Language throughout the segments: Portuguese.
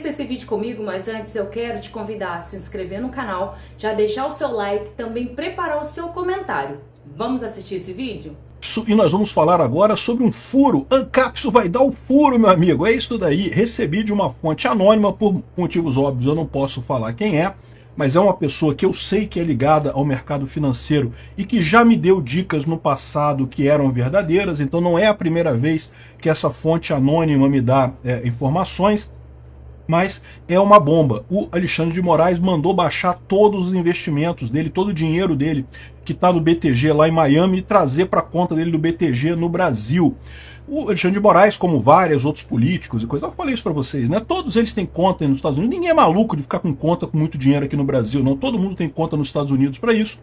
assista esse vídeo comigo, mas antes eu quero te convidar a se inscrever no canal, já deixar o seu like, também preparar o seu comentário. Vamos assistir esse vídeo? E nós vamos falar agora sobre um furo. Ancapsu vai dar o furo, meu amigo. É isso daí. Recebi de uma fonte anônima, por motivos óbvios eu não posso falar quem é, mas é uma pessoa que eu sei que é ligada ao mercado financeiro e que já me deu dicas no passado que eram verdadeiras, então não é a primeira vez que essa fonte anônima me dá informações, mas é uma bomba. O Alexandre de Moraes mandou baixar todos os investimentos dele, todo o dinheiro dele que está no BTG lá em Miami e trazer para a conta dele do BTG no Brasil. O Alexandre de Moraes, como vários outros políticos e coisa, eu falei isso para vocês, né? Todos eles têm conta nos Estados Unidos. Ninguém é maluco de ficar com conta com muito dinheiro aqui no Brasil, não. Todo mundo tem conta nos Estados Unidos para isso.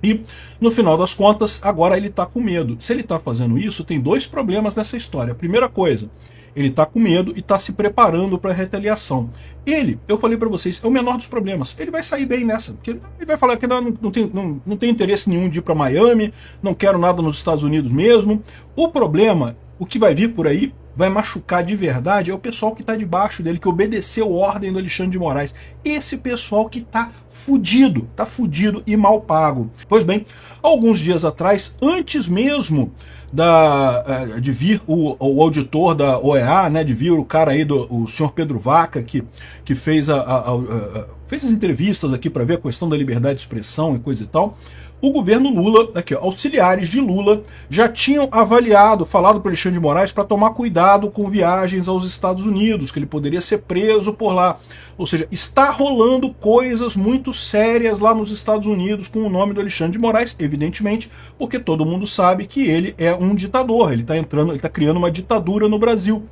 E, no final das contas, agora ele está com medo. Se ele está fazendo isso, tem dois problemas nessa história. A primeira coisa, ele está com medo e está se preparando para a retaliação. Ele, eu falei para vocês, é o menor dos problemas. Ele vai sair bem nessa. Porque ele vai falar que não tem interesse nenhum de ir para Miami, não quero nada nos Estados Unidos mesmo. O problema, o que vai vir por aí, vai machucar de verdade, é o pessoal que está debaixo dele, que obedeceu a ordem do Alexandre de Moraes. Esse pessoal que está fudido e mal pago. Pois bem, alguns dias atrás, antes mesmo de vir o auditor da OEA, né, de vir o cara aí, o senhor Pedro Vaca, que fez as entrevistas aqui para ver a questão da liberdade de expressão e coisa e tal, o governo Lula, aqui, auxiliares de Lula, já tinham falado para Alexandre de Moraes para tomar cuidado com viagens aos Estados Unidos, que ele poderia ser preso por lá. Ou seja, está rolando coisas muito sérias lá nos Estados Unidos com o nome do Alexandre de Moraes, evidentemente, porque todo mundo sabe que ele é um ditador, ele está criando uma ditadura no Brasil.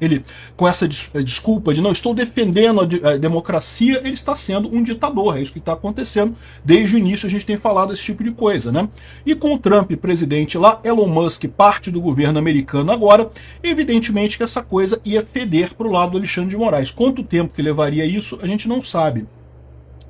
Ele, com essa desculpa de não estou defendendo a democracia, ele está sendo um ditador. É isso que está acontecendo. Desde o início a gente tem falado esse tipo de coisa, né? E com o Trump presidente lá, Elon Musk parte do governo americano agora, evidentemente que essa coisa ia feder para o lado do Alexandre de Moraes. Quanto tempo que levaria isso, a gente não sabe.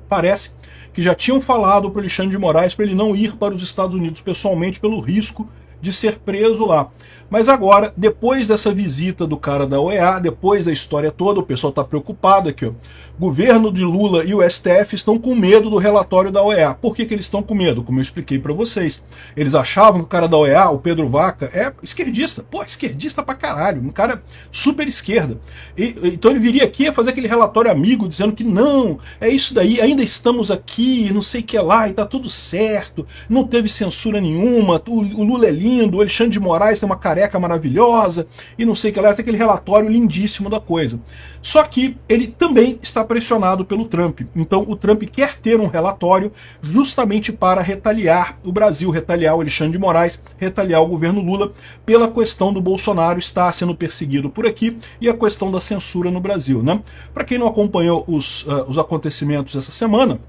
Parece que já tinham falado para o Alexandre de Moraes para ele não ir para os Estados Unidos pessoalmente pelo risco de ser preso lá. Mas agora, depois dessa visita do cara da OEA, depois da história toda, o pessoal está preocupado aqui, ó. O governo de Lula e o STF estão com medo do relatório da OEA. Por que eles estão com medo? Como eu expliquei para vocês. Eles achavam que o cara da OEA, o Pedro Vaca, é esquerdista. Pô, esquerdista pra caralho. Um cara super esquerda. Então ele viria aqui a fazer aquele relatório amigo, dizendo que não, é isso daí, ainda estamos aqui, não sei o que lá, e tá tudo certo, não teve censura nenhuma, o Lula é lindo, o Alexandre de Moraes tem uma careca maravilhosa, e não sei o que lá, tem aquele relatório lindíssimo da coisa. Só que ele também está pressionado pelo Trump. Então o Trump quer ter um relatório justamente para retaliar o Brasil, retaliar o Alexandre de Moraes, retaliar o governo Lula pela questão do Bolsonaro estar sendo perseguido por aqui e a questão da censura no Brasil, né? Para quem não acompanhou os acontecimentos essa semana,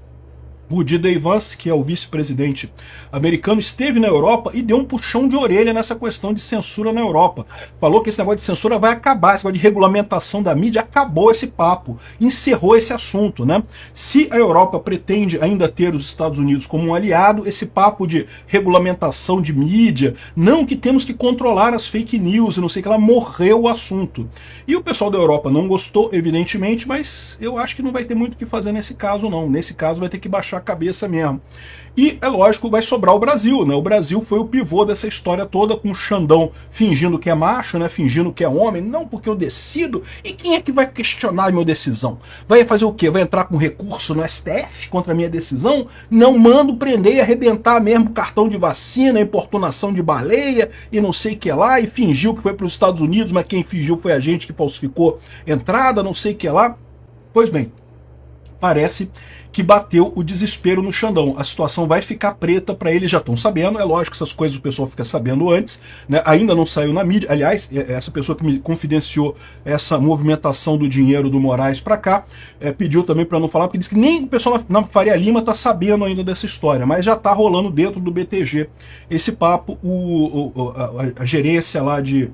o D. Vance, que é o vice-presidente americano, esteve na Europa e deu um puxão de orelha nessa questão de censura na Europa. Falou que esse negócio de censura vai acabar, esse negócio de regulamentação da mídia, acabou esse papo, encerrou esse assunto, né? Se a Europa pretende ainda ter os Estados Unidos como um aliado, esse papo de regulamentação de mídia, não que temos que controlar as fake news, não sei o que lá, morreu o assunto. E o pessoal da Europa não gostou, evidentemente, mas eu acho que não vai ter muito o que fazer nesse caso, não. Nesse caso vai ter que baixar a cabeça mesmo. E, é lógico, vai sobrar o Brasil, né? O Brasil foi o pivô dessa história toda, com o Xandão fingindo que é macho, né? Fingindo que é homem. Não, porque eu decido. E quem é que vai questionar a minha decisão? Vai fazer o quê? Vai entrar com recurso no STF contra a minha decisão? Não, mando prender e arrebentar mesmo cartão de vacina, importunação de baleia e não sei o que lá, e fingiu que foi para os Estados Unidos, mas quem fingiu foi a gente que falsificou entrada, não sei o que lá. Pois bem, parece que bateu o desespero no Xandão. A situação vai ficar preta para eles, já estão sabendo. É lógico que essas coisas o pessoal fica sabendo antes, né? Ainda não saiu na mídia. Aliás, essa pessoa que me confidenciou essa movimentação do dinheiro do Moraes para cá, pediu também para não falar, porque disse que nem o pessoal na Faria Lima está sabendo ainda dessa história, mas já está rolando dentro do BTG esse papo. A gerência lá de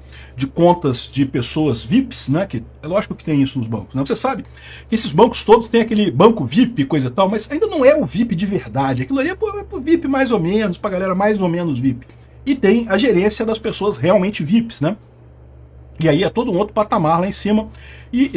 contas de pessoas VIPs, né? Que é lógico que tem isso nos bancos, né? Você sabe que esses bancos todos têm aquele banco VIP, coisa e tal, mas ainda não é o VIP de verdade. Aquilo ali é pro VIP mais ou menos, pra galera mais ou menos VIP. E tem a gerência das pessoas realmente VIPs, né? E aí é todo um outro patamar lá em cima. E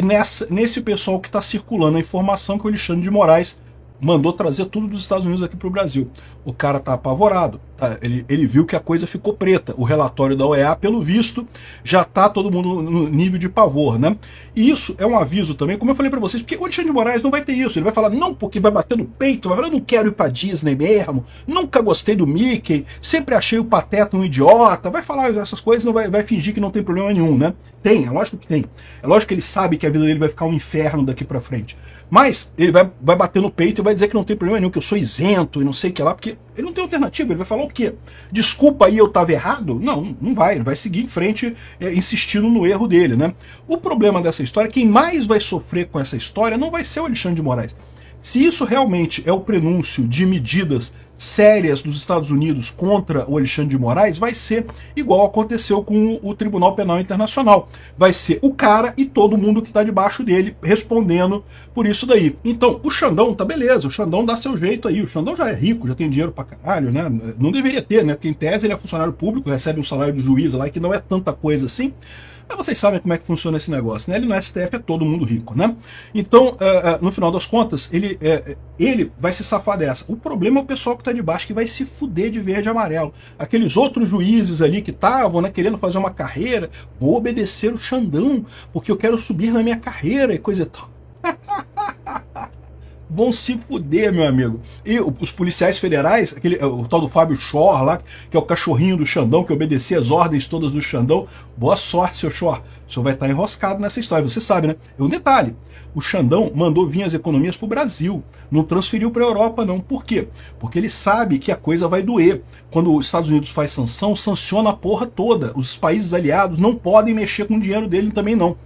nesse pessoal que está circulando a informação que o Alexandre de Moraes mandou trazer tudo dos Estados Unidos aqui para o Brasil. O cara tá apavorado, tá? Ele viu que a coisa ficou preta. O relatório da OEA, pelo visto, já tá todo mundo no nível de pavor, né? E isso é um aviso também, como eu falei para vocês, porque o Alexandre de Moraes não vai ter isso. Ele vai falar, não, porque vai bater no peito, vai falar, eu não quero ir para Disney mesmo, nunca gostei do Mickey, sempre achei o Pateta um idiota, vai falar essas coisas, não vai fingir que não tem problema nenhum, né? Tem, é lógico que tem. É lógico que ele sabe que a vida dele vai ficar um inferno daqui para frente. Mas ele vai bater no peito e vai dizer que não tem problema nenhum, que eu sou isento e não sei o que lá, porque ele não tem alternativa. Ele vai falar o quê? Desculpa aí, eu estava errado? Não, não vai. Ele vai seguir em frente, insistindo no erro dele, né? O problema dessa história, quem mais vai sofrer com essa história não vai ser o Alexandre de Moraes. Se isso realmente é o prenúncio de medidas sérias dos Estados Unidos contra o Alexandre de Moraes, vai ser igual aconteceu com o Tribunal Penal Internacional. Vai ser o cara e todo mundo que está debaixo dele respondendo por isso daí. Então, o Xandão tá beleza, o Xandão dá seu jeito aí, o Xandão já é rico, já tem dinheiro pra caralho, né? Não deveria ter, né? Porque em tese ele é funcionário público, recebe um salário de juiz lá, que não é tanta coisa assim. Mas vocês sabem como é que funciona esse negócio, né? Ele no STF é todo mundo rico, né? Então, no final das contas, ele vai se safar dessa. O problema é o pessoal que está de baixo, que vai se fuder de verde e amarelo. Aqueles outros juízes ali que estavam, né, querendo fazer uma carreira, vou obedecer o Xandão, porque eu quero subir na minha carreira e coisa e tal. Vão se fuder, meu amigo. E os policiais federais, o tal do Fábio Schor lá, que é o cachorrinho do Xandão, que obedecia as ordens todas do Xandão. Boa sorte, seu Schor. O senhor vai estar enroscado nessa história, você sabe, né? E um detalhe, o Xandão mandou vir as economias para o Brasil, não transferiu para a Europa, não. Por quê? Porque ele sabe que a coisa vai doer. Quando os Estados Unidos faz sanção, sanciona a porra toda. Os países aliados não podem mexer com o dinheiro dele também, não.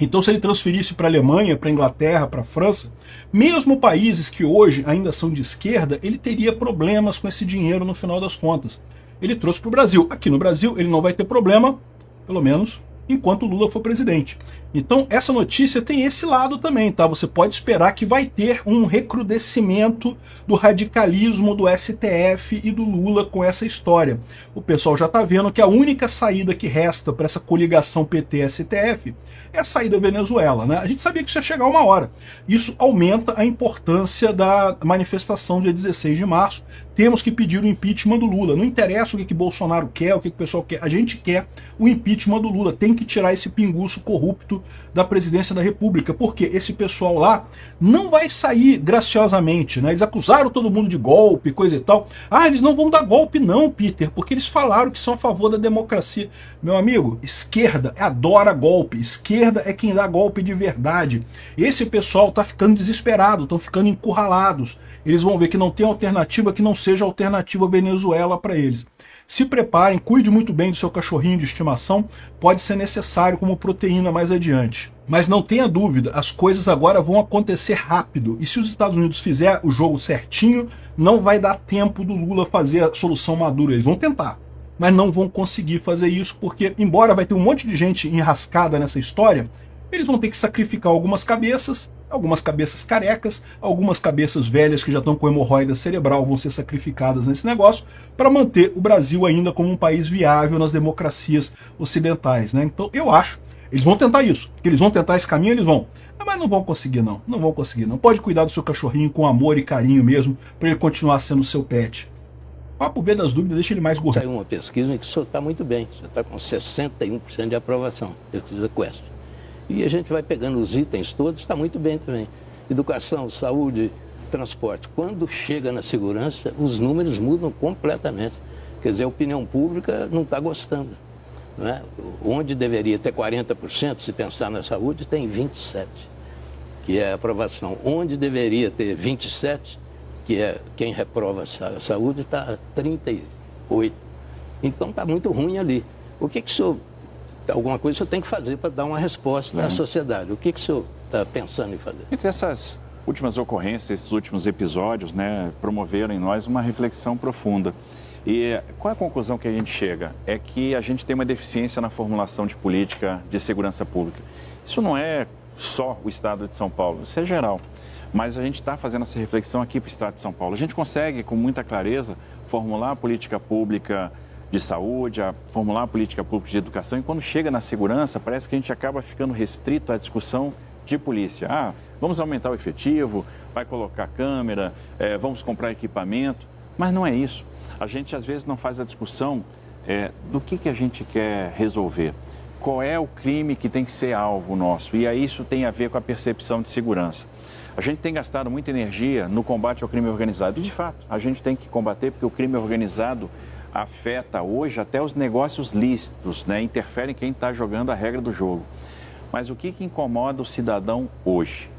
Então, se ele transferisse para a Alemanha, para a Inglaterra, para a França, mesmo países que hoje ainda são de esquerda, ele teria problemas com esse dinheiro no final das contas. Ele trouxe para o Brasil. Aqui no Brasil, ele não vai ter problema, pelo menos enquanto o Lula for presidente. Então, essa notícia tem esse lado também, tá? Você pode esperar que vai ter um recrudescimento do radicalismo do STF e do Lula com essa história. O pessoal já está vendo que a única saída que resta para essa coligação PT-STF é a saída Venezuela, né? A gente sabia que isso ia chegar uma hora. Isso aumenta a importância da manifestação dia 16 de março. Temos que pedir o impeachment do Lula. Não interessa o que Bolsonaro quer, o que o pessoal quer. A gente quer o impeachment do Lula. Tem que tirar esse pinguço corrupto da presidência da República, porque esse pessoal lá não vai sair graciosamente, né? Eles acusaram todo mundo de golpe, coisa e tal. Ah, eles não vão dar golpe não, Peter, porque eles falaram que são a favor da democracia. Meu amigo, esquerda adora golpe. Esquerda é quem dá golpe de verdade. Esse pessoal tá ficando desesperado, estão ficando encurralados. Eles vão ver que não tem alternativa que não seja a alternativa Venezuela para eles. Se preparem, cuide muito bem do seu cachorrinho de estimação, pode ser necessário como proteína mais adiante. Mas não tenha dúvida, as coisas agora vão acontecer rápido. E se os Estados Unidos fizer o jogo certinho, não vai dar tempo do Lula fazer a solução madura. Eles vão tentar, mas não vão conseguir fazer isso, porque embora vai ter um monte de gente enrascada nessa história, eles vão ter que sacrificar algumas cabeças carecas, algumas cabeças velhas que já estão com hemorroida cerebral vão ser sacrificadas nesse negócio para manter o Brasil ainda como um país viável nas democracias ocidentais, né? Então eu acho, eles vão tentar isso, eles vão tentar esse caminho, eles vão, mas não vão conseguir não, não vão conseguir não. Pode cuidar do seu cachorrinho com amor e carinho mesmo, para ele continuar sendo seu pet. Papo B das dúvidas, deixa ele mais gordo. Saiu uma pesquisa em que o senhor está muito bem, o senhor está com 61% de aprovação, pesquisa Quest. E a gente vai pegando os itens todos, está muito bem também. Educação, saúde, transporte. Quando chega na segurança, os números mudam completamente. Quer dizer, a opinião pública não está gostando. Não é? Onde deveria ter 40%, se pensar na saúde, tem 27%, que é a aprovação. Onde deveria ter 27%, que é quem reprova a saúde, está 38%. Então está muito ruim ali. O que o senhor... Alguma coisa o senhor tem que fazer para dar uma resposta à sociedade. O que o senhor está pensando em fazer? Entre essas últimas ocorrências, esses últimos episódios, né, promoveram em nós uma reflexão profunda. E qual é a conclusão que a gente chega? É que a gente tem uma deficiência na formulação de política de segurança pública. Isso não é só o Estado de São Paulo, isso é geral. Mas a gente está fazendo essa reflexão aqui para o Estado de São Paulo. A gente consegue, com muita clareza, formular a política pública de saúde, a formular uma política pública de educação, e quando chega na segurança, parece que a gente acaba ficando restrito à discussão de polícia. Ah, vamos aumentar o efetivo, vai colocar câmera, vamos comprar equipamento, mas não é isso. A gente às vezes não faz a discussão do que a gente quer resolver. Qual é o crime que tem que ser alvo nosso? E aí isso tem a ver com a percepção de segurança. A gente tem gastado muita energia no combate ao crime organizado. E, de fato, a gente tem que combater porque o crime organizado afeta hoje até os negócios lícitos, né? Interfere em quem está jogando a regra do jogo. Mas o que incomoda o cidadão hoje?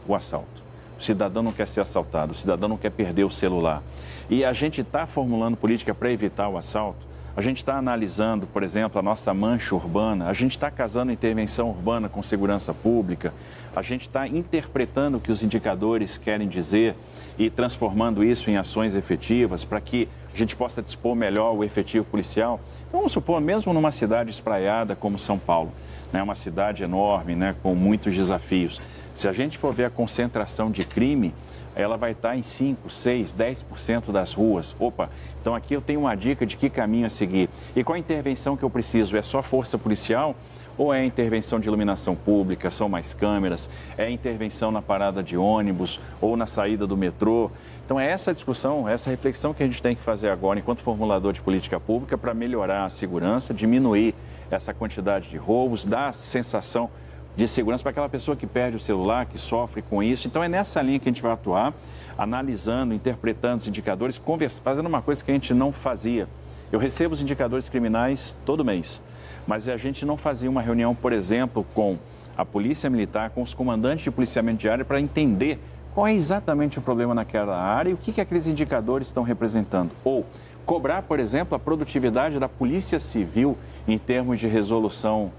O assalto. O cidadão não quer ser assaltado, o cidadão não quer perder o celular. E a gente está formulando política para evitar o assalto. A gente está analisando, por exemplo, a nossa mancha urbana, a gente está casando intervenção urbana com segurança pública, a gente está interpretando o que os indicadores querem dizer e transformando isso em ações efetivas para que a gente possa dispor melhor o efetivo policial. Então, vamos supor, mesmo numa cidade espraiada como São Paulo, né, uma cidade enorme, né, com muitos desafios, se a gente for ver a concentração de crime, ela vai estar em 5, 6, 10% das ruas. Opa, então aqui eu tenho uma dica de que caminho a seguir. E qual a intervenção que eu preciso? É só força policial ou é intervenção de iluminação pública, são mais câmeras, é intervenção na parada de ônibus ou na saída do metrô? Então é essa discussão, essa reflexão que a gente tem que fazer agora enquanto formulador de política pública para melhorar a segurança, diminuir essa quantidade de roubos, dar a sensação de segurança para aquela pessoa que perde o celular, que sofre com isso. Então é nessa linha que a gente vai atuar, analisando, interpretando os indicadores, fazendo uma coisa que a gente não fazia. Eu recebo os indicadores criminais todo mês, mas a gente não fazia uma reunião, por exemplo, com a Polícia Militar, com os comandantes de policiamento de área para entender qual é exatamente o problema naquela área e o que aqueles indicadores estão representando. Ou cobrar, por exemplo, a produtividade da Polícia Civil em termos de resolução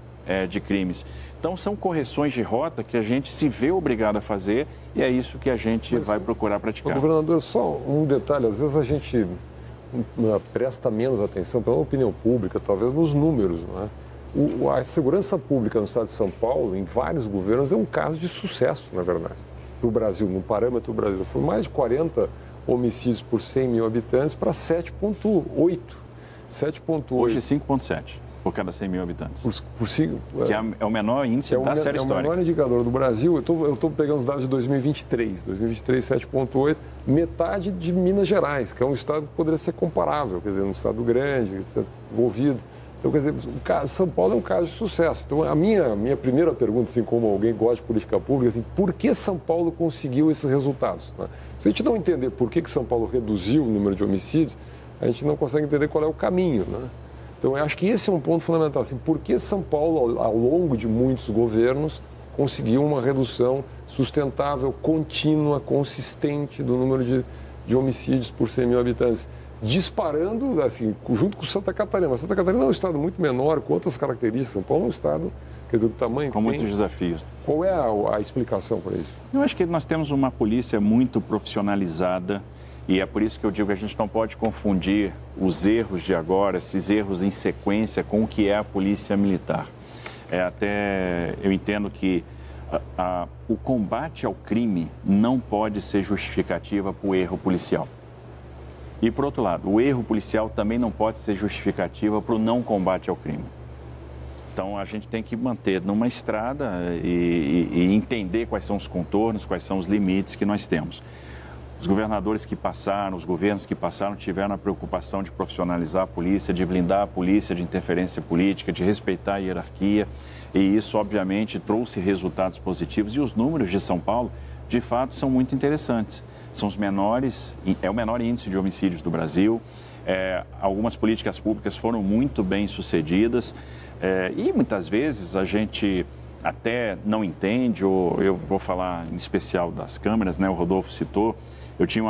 de crimes. Então, são correções de rota que a gente se vê obrigado a fazer e é isso que a gente vai procurar praticar. Governador, só um detalhe, às vezes a gente presta menos atenção, pela opinião pública, talvez nos números, não é? A segurança pública no estado de São Paulo, em vários governos, é um caso de sucesso, na verdade, para o Brasil, no parâmetro do Brasil. Foi mais de 40 homicídios por 100 mil habitantes para 7,8. 7,8. Hoje, 5,7. Por cada 100 mil habitantes. Que é o menor índice da série histórica. É o menor indicador do Brasil. Eu estou pegando os dados de 2023. 2023, 7,8. Metade de Minas Gerais, que é um estado que poderia ser comparável, quer dizer, um estado grande, envolvido. Então, quer dizer, São Paulo é um caso de sucesso. Então, a minha primeira pergunta, assim, como alguém gosta de política pública, assim, por que São Paulo conseguiu esses resultados? Né? Se a gente não entender por que São Paulo reduziu o número de homicídios, a gente não consegue entender qual é o caminho, né? Então, eu acho que esse é um ponto fundamental. Assim, por que São Paulo, ao longo de muitos governos, conseguiu uma redução sustentável, contínua, consistente do número de homicídios por 100 mil habitantes? Disparando, assim, junto com Santa Catarina. Mas Santa Catarina é um estado muito menor, com outras características. São Paulo é um estado, quer dizer, do tamanho com muitos desafios. Qual é a explicação para isso? Eu acho que nós temos uma polícia muito profissionalizada. E é por isso que eu digo que a gente não pode confundir os erros de agora, esses erros em sequência, com o que é a polícia militar. Até eu entendo que o combate ao crime não pode ser justificativa para o erro policial. E, por outro lado, o erro policial também não pode ser justificativa para o não combate ao crime. Então, a gente tem que manter numa estrada e entender quais são os contornos, quais são os limites que nós temos. Os governadores que passaram, os governos que passaram tiveram a preocupação de profissionalizar a polícia, de blindar a polícia de interferência política, de respeitar a hierarquia. E isso, obviamente, trouxe resultados positivos. E os números de São Paulo, de fato, são muito interessantes. São os menores, é o menor índice de homicídios do Brasil. Algumas políticas públicas foram muito bem sucedidas. E muitas vezes a gente até não entende, ou eu vou falar em especial das câmeras, né? O Rodolfo citou. Eu tinha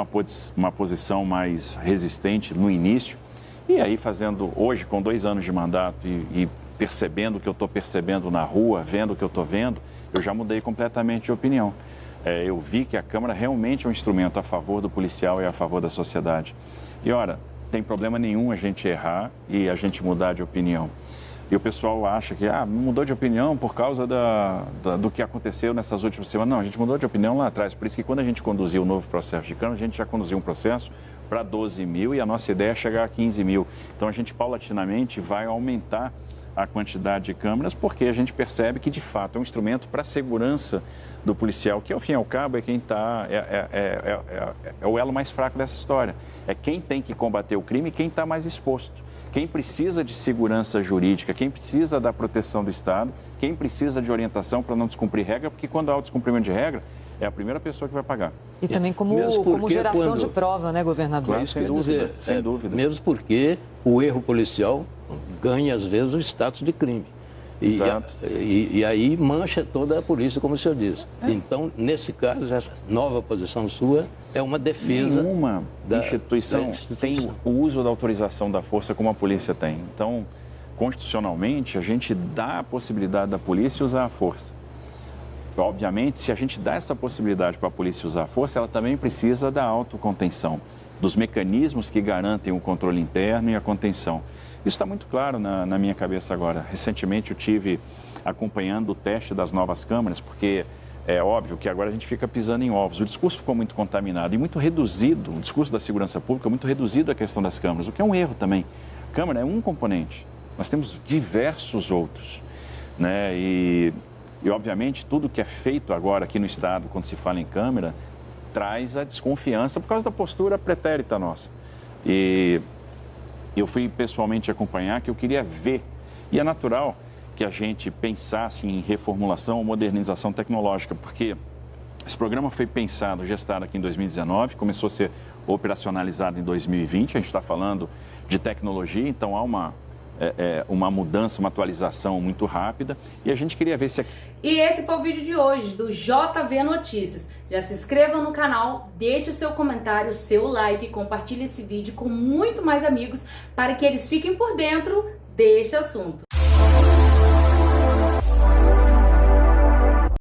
uma posição mais resistente no início, e aí hoje com 2 anos de mandato e percebendo o que eu estou percebendo na rua, vendo o que eu estou vendo, eu já mudei completamente de opinião. Eu vi que a Câmara realmente é um instrumento a favor do policial e a favor da sociedade. E, ora, tem problema nenhum a gente errar e a gente mudar de opinião. E o pessoal acha que mudou de opinião por causa do que aconteceu nessas últimas semanas. Não, a gente mudou de opinião lá atrás. Por isso que quando a gente conduziu o novo processo de Câmara, a gente já conduziu um processo para 12 mil e a nossa ideia é chegar a 15 mil. Então a gente paulatinamente vai aumentar a quantidade de câmeras, porque a gente percebe que de fato é um instrumento para a segurança do policial, que ao fim e ao cabo é quem está, é o elo mais fraco dessa história. É quem tem que combater o crime e quem está mais exposto. Quem precisa de segurança jurídica, quem precisa da proteção do Estado, quem precisa de orientação para não descumprir regra, porque quando há o descumprimento de regra, é a primeira pessoa que vai pagar. E também como geração de prova, né, governador? Claro, sem dúvida, sem dúvida. Mesmo porque o erro policial ganha, às vezes, o status de crime. E aí mancha toda a polícia, como o senhor disse. Então, nesse caso, essa nova posição sua é uma defesa. Nenhuma instituição tem o uso da autorização da força como a polícia tem. Então, constitucionalmente, a gente dá a possibilidade da polícia usar a força. Obviamente, se a gente dá essa possibilidade para a polícia usar a força, ela também precisa da autocontenção, dos mecanismos que garantem o controle interno e a contenção. Isso está muito claro na minha cabeça agora. Recentemente eu tive acompanhando o teste das novas câmeras, porque é óbvio que agora a gente fica pisando em ovos. O discurso ficou muito contaminado e muito reduzido, o discurso da segurança pública muito reduzido à questão das câmeras, o que é um erro também. A câmera é um componente, nós temos diversos outros, né? E obviamente tudo que é feito agora aqui no Estado, quando se fala em câmera, traz a desconfiança por causa da postura pretérita nossa. E eu fui pessoalmente acompanhar, que eu queria ver. E é natural que a gente pensasse em reformulação ou modernização tecnológica, porque esse programa foi pensado, gestado aqui em 2019, começou a ser operacionalizado em 2020, a gente está falando de tecnologia, então há uma mudança, uma atualização muito rápida, e a gente queria ver se... E esse foi o vídeo de hoje do JV Notícias. Já se inscreva no canal, deixe o seu comentário, seu like, compartilhe esse vídeo com muito mais amigos para que eles fiquem por dentro deste assunto.